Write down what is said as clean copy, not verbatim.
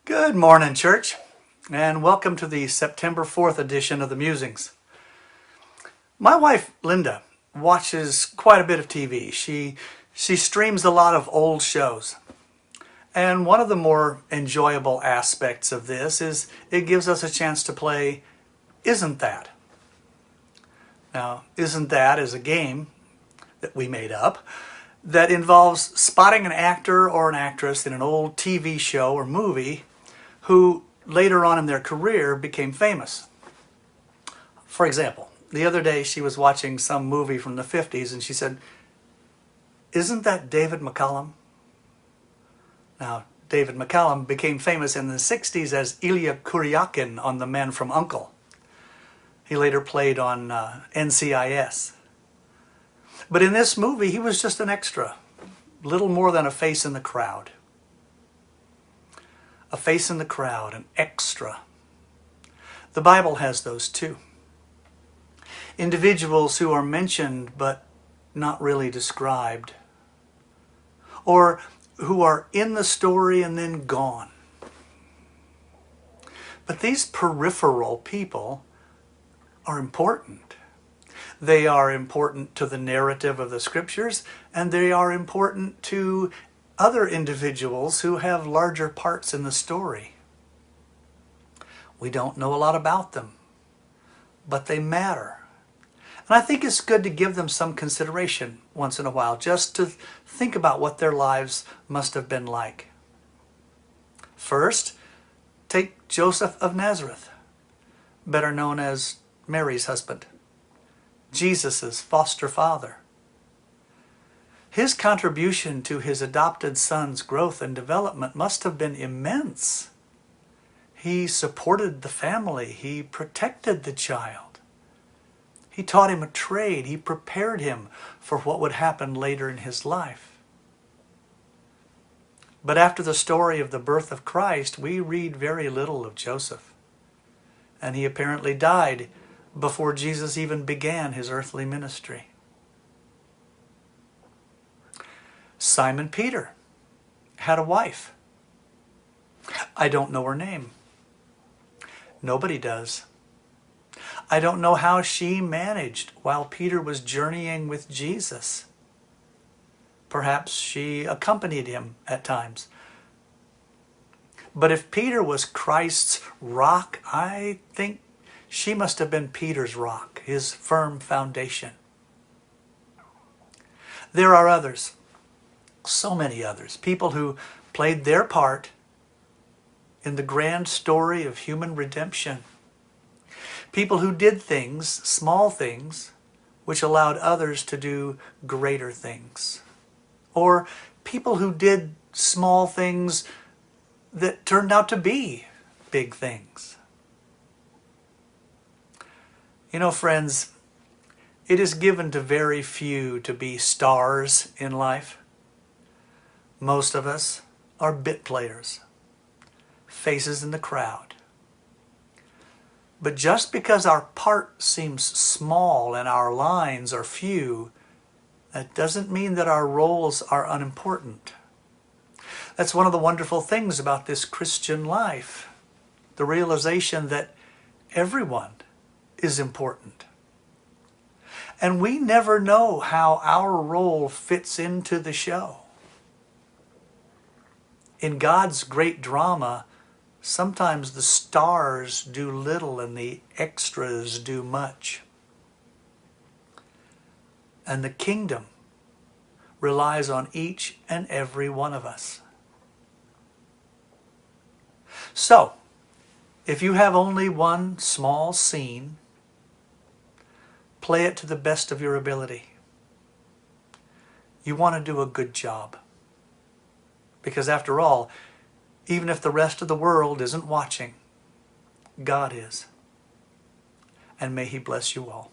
Good morning, church, and welcome to the September 4th edition of the Musings. My wife, Linda, watches quite a bit of TV. She streams a lot of old shows. And one of the more enjoyable aspects of this is it gives us a chance to play Isn't That? Now, Isn't That is a game that we made up that involves spotting an actor or an actress in an old TV show or movie who later on in their career became famous. For example, the other day she was watching some movie from the 50s and she said, "Isn't that David McCallum?" Now, David McCallum became famous in the 60s as Ilya Kuryakin on The Man from U.N.C.L.E. He later played on NCIS. But in this movie, he was just an extra, little more than a face in the crowd. A face in the crowd, an extra. The Bible has those too. Individuals who are mentioned but not really described. Or who are in the story and then gone. But these peripheral people are important. They are important to the narrative of the scriptures, and they are important to other individuals who have larger parts in the story. We don't know a lot about them, but they matter. And I think it's good to give them some consideration once in a while, just to think about what their lives must have been like. First, take Joseph of Nazareth, better known as Mary's husband, Jesus' foster father. His contribution to his adopted son's growth and development must have been immense. He supported the family. He protected the child. He taught him a trade. He prepared him for what would happen later in his life. But after the story of the birth of Christ, we read very little of Joseph. And he apparently died before Jesus even began his earthly ministry. Simon Peter had a wife. I don't know her name. Nobody does. I don't know how she managed while Peter was journeying with Jesus. Perhaps she accompanied him at times. But if Peter was Christ's rock, I think she must have been Peter's rock, his firm foundation. There are others, so many others, people who played their part in the grand story of human redemption. People who did things, small things, which allowed others to do greater things. Or people who did small things that turned out to be big things. You know, friends, it is given to very few to be stars in life. Most of us are bit players, faces in the crowd. But just because our part seems small and our lines are few, that doesn't mean that our roles are unimportant. That's one of the wonderful things about this Christian life, the realization that everyone is important. And we never know how our role fits into the show. In God's great drama, sometimes the stars do little and the extras do much. And the kingdom relies on each and every one of us. So, if you have only one small scene, play it to the best of your ability. You want to do a good job. Because after all, even if the rest of the world isn't watching, God is. And may He bless you all.